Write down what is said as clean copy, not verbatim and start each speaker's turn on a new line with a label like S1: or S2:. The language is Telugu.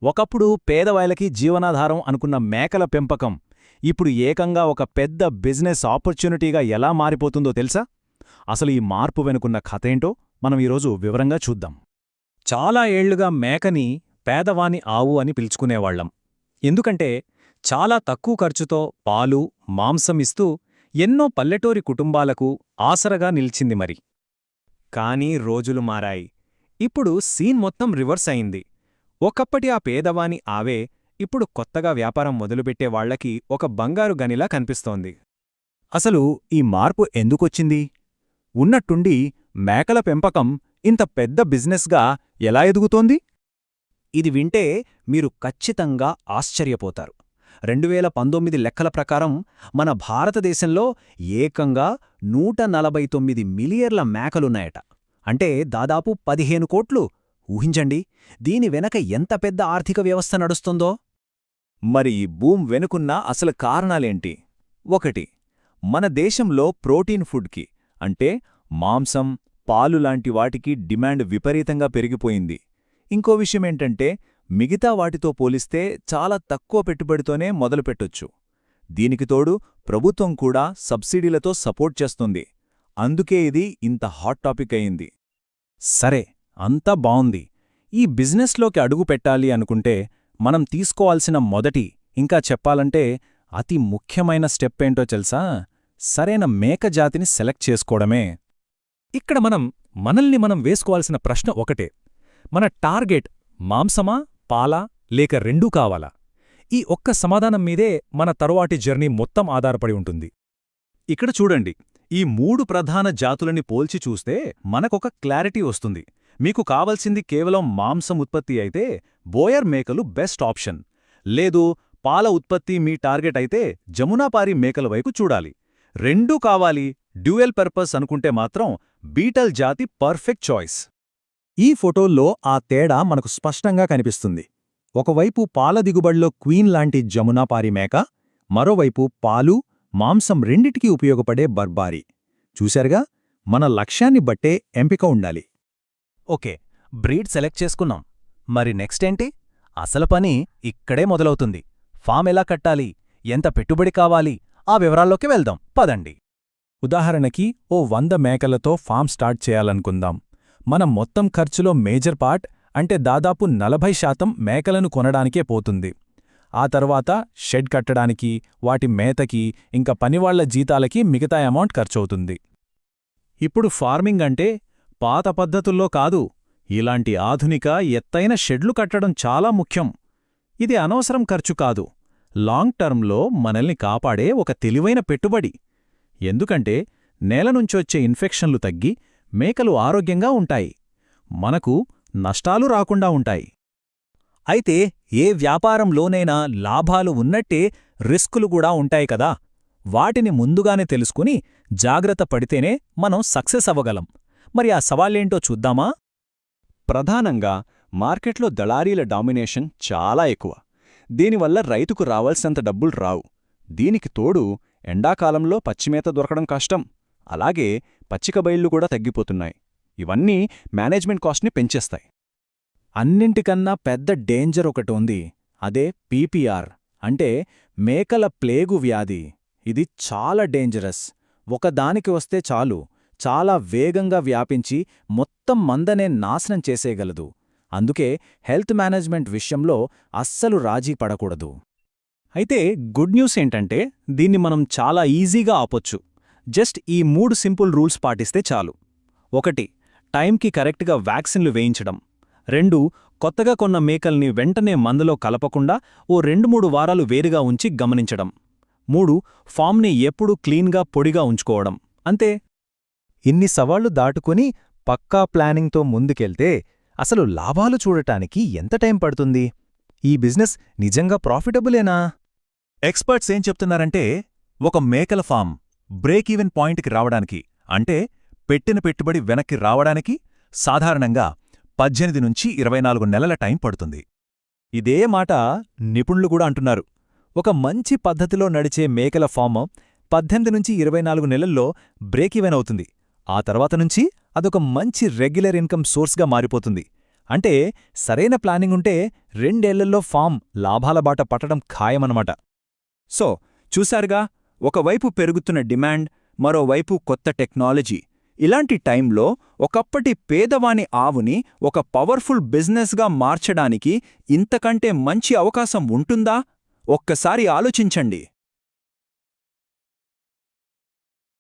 S1: ఒకప్పుడు పేదవాళ్లకి జీవనాధారం అనుకున్న మేకల పెంపకం ఇప్పుడు ఏకంగా ఒక పెద్ద బిజినెస్ ఆపర్చునిటీగా ఎలా మారిపోతుందో తెలుసా? అసలు ఈ మార్పు వెనుకున్న కథేంటో మనం ఈరోజు వివరంగా చూద్దాం. చాలా ఏళ్లుగా మేకని పేదవాని ఆవు అని పిలుచుకునేవాళ్లం. ఎందుకంటే చాలా తక్కువ ఖర్చుతో పాలు, మాంసం ఇస్తూ ఎన్నో పల్లెటూరి కుటుంబాలకు ఆసరగా నిలిచింది మరి. కానీ రోజులు మారాయి. ఇప్పుడు సీన్ మొత్తం రివర్స్ అయింది. ఒకప్పటి ఆ పేదవాని ఆవే ఇప్పుడు కొత్తగా వ్యాపారం మొదలుపెట్టేవాళ్లకి ఒక బంగారు గనిలా కనిపిస్తోంది. అసలు ఈ మార్పు ఎందుకొచ్చింది? ఉన్నట్టుండి మేకల పెంపకం ఇంత పెద్ద బిజినెస్గా ఎలా ఎదుగుతోంది? ఇది వింటే మీరు ఖచ్చితంగా ఆశ్చర్యపోతారు. 2019 లెక్కల ప్రకారం మన భారతదేశంలో ఏకంగా 149 మిలియన్ల మేకలున్నాయట. అంటే దాదాపు 15 కోట్లు. ఊహించండి, దీని వెనక ఎంత పెద్ద ఆర్థిక వ్యవస్థ నడుస్తుందో. మరి ఈ బూమ్ వెనుకున్న అసలు కారణాలేంటి? 1. మన దేశంలో ప్రోటీన్ ఫుడ్కి అంటే మాంసం, పాలు లాంటి వాటికి డిమాండ్ విపరీతంగా పెరిగిపోయింది. ఇంకో విషయమేంటంటే మిగతా వాటితో పోలిస్తే చాలా తక్కువ పెట్టుబడితోనే మొదలుపెట్టొచ్చు. దీనికి తోడు ప్రభుత్వం కూడా సబ్సిడీలతో సపోర్ట్ చేస్తుంది. అందుకే ఇది ఇంత హాట్ టాపిక్ అయింది. సరే, అంతా బావుంది. ఈ బిజినెస్లోకి అడుగు పెట్టాలి అనుకుంటే మనం తీసుకోవాల్సిన మొదటి, ఇంకా చెప్పాలంటే అతి ముఖ్యమైన స్టెప్ ఏంటో తెలుసా? సరైన మేక జాతిని సెలెక్ట్ చేసుకోవడమే. ఇక్కడ మనల్ని మనం వేసుకోవాల్సిన ప్రశ్న ఒకటే. మన టార్గెట్ మాంసమా, పాలా, లేక రెండూ కావాలా? ఈ ఒక్క సమాధానం మీదే మన తరువాటి జర్నీ మొత్తం ఆధారపడి ఉంటుంది. ఇక్కడ చూడండి, ఈ 3 ప్రధాన జాతులని పోల్చి చూస్తే మనకొక క్లారిటీ వస్తుంది. మీకు కావలసింది కేవలం మాంసం ఉత్పత్తి అయితే బోయర్ మేకలు బెస్ట్ ఆప్షన్. లేదు, పాల ఉత్పత్తి మీ టార్గెట్ అయితే జమునాపారి మేకల వైపు చూడాలి. రెండూ కావాలి, డ్యూయల్ పర్పస్ అనుకుంటే మాత్రం బీటల్ జాతి పర్ఫెక్ట్ చాయిస్. ఈ ఫోటోల్లో ఆ తేడా మనకు స్పష్టంగా కనిపిస్తుంది. ఒకవైపు పాల దిగుబడిలో క్వీన్ లాంటి జమునాపారి మేక, మరోవైపు పాలు, మాంసం రెండిటికీ ఉపయోగపడే బర్బారీ. చూశారుగా, మన లక్ష్యాన్ని బట్టే ఎంపిక ఉండాలి. ఓకే, బ్రీడ్ సెలెక్ట్ చేసుకున్నాం. మరి నెక్స్ట్ ఏంటి? అసలు పని ఇక్కడే మొదలవుతుంది. ఫామ్ ఎలా కట్టాలి, ఎంత పెట్టుబడి కావాలి, ఆ వివరాల్లోకి వెళ్దాం పదండి. ఉదాహరణకి ఓ 100 మేకలతో ఫామ్ స్టార్ట్ చేయాలనుకుందాం. మనం మొత్తం ఖర్చులో మేజర్ పార్ట్ అంటే దాదాపు 40% మేకలను కొనడానికే పోతుంది. ఆ తర్వాత షెడ్ కట్టడానికి, వాటి మేతకి, ఇంకా పనివాళ్ల జీతాలకి మిగతా అమౌంట్ ఖర్చవుతుంది. ఇప్పుడు ఫార్మింగ్ అంటే పాత పద్ధతుల్లో కాదు, ఇలాంటి ఆధునిక ఎత్తైన షెడ్లు కట్టడం చాలా ముఖ్యం. ఇది అనవసరం ఖర్చు కాదు, లాంగ్ టర్మ్లో మనల్ని కాపాడే ఒక తెలివైన పెట్టుబడి. ఎందుకంటే నేలనుంచొచ్చే ఇన్ఫెక్షన్లు తగ్గి మేకలు ఆరోగ్యంగా ఉంటాయి, మనకు నష్టాలు రాకుండా ఉంటాయి. అయితే ఏ వ్యాపారంలోనైనా లాభాలు ఉన్నట్టే రిస్కులు కూడా ఉంటాయి కదా. వాటిని ముందుగానే తెలుసుకుని జాగ్రత్త పడితేనే మనం సక్సెస్ అవ్వగలం. మరి ఆ సవాళ్లేంటో చూద్దామా? ప్రధానంగా మార్కెట్లో దళారీల డామినేషన్ చాలా ఎక్కువ. దీనివల్ల రైతుకు రావాల్సినంత డబ్బులు రావు. దీనికి తోడు ఎండాకాలంలో పచ్చిమేత దొరకడం కష్టం. అలాగే పచ్చికబయళ్లు కూడా తగ్గిపోతున్నాయి. ఇవన్నీ మేనేజ్మెంట్ కాస్ట్ని పెంచేస్తాయి. అన్నింటికన్నా పెద్ద డేంజర్ ఒకటి ఉంది. అదే పీపీఆర్ అంటే మేకల ప్లేగు వ్యాధి. ఇది చాలా డేంజరస్. ఒకదానికి వస్తే చాలు, చాలా వేగంగా వ్యాపించి మొత్తం మందనే నాశనం చేసేయగలదు. అందుకే హెల్త్ మేనేజ్మెంట్ విషయంలో అస్సలు రాజీ పడకూడదు. అయితే గుడ్ న్యూస్ ఏంటంటే దీన్ని మనం చాలా ఈజీగా ఆపొచ్చు. జస్ట్ ఈ 3 సింపుల్ రూల్స్ పాటిస్తే చాలు. 1. టైంకి కరెక్ట్గా వ్యాక్సిన్లు వేయించడం. 2. కొత్తగా కొన్న మేకల్ని వెంటనే మందులో కలపకుండా ఓ 2-3 వారాలు వేరుగా ఉంచి గమనించడం. 3. ఫామ్ని ఎప్పుడూ క్లీన్గా పొడిగా ఉంచుకోవడం. అంతే. ఇన్ని సవాళ్లు దాటుకుని పక్కా ప్లానింగ్తో ముందుకెళ్తే అసలు లాభాలు చూడటానికి ఎంత టైం పడుతుంది? ఈ బిజినెస్ నిజంగా ప్రాఫిటబులేనా? ఎక్స్పర్ట్స్ ఏం చెప్తున్నారంటే ఒక మేకల ఫామ్ బ్రేక్ ఈవెన్ పాయింట్కి రావడానికి, అంటే పెట్టిన పెట్టుబడి వెనక్కి రావడానికి సాధారణంగా 18 నుంచి 24 నెలల టైం పడుతుంది. ఇదే మాట నిపుణులు కూడా అంటున్నారు. ఒక మంచి పద్ధతిలో నడిచే మేకల ఫామ్ 18 నుంచి 24 నెలల్లో బ్రేక్ ఈవెన్ అవుతుంది. ఆ తర్వాత నుంచి అదొక మంచి రెగ్యులర్ ఇన్కమ్ సోర్స్గా మారిపోతుంది. అంటే సరైన ప్లానింగుంటే 2 ఏళ్లలో ఫామ్ లాభాల బాట పట్టడం ఖాయమన్నమాట.
S2: సో చూశారుగా, ఒకవైపు పెరుగుతున్న డిమాండ్, మరోవైపు కొత్త టెక్నాలజీ. ఇలాంటి టైంలో ఒకప్పటి పేదవాని ఆవుని ఒక పవర్ఫుల్ బిజినెస్గా మార్చడానికి ఇంతకంటే మంచి అవకాశం ఉంటుందా? ఒక్కసారి ఆలోచించండి.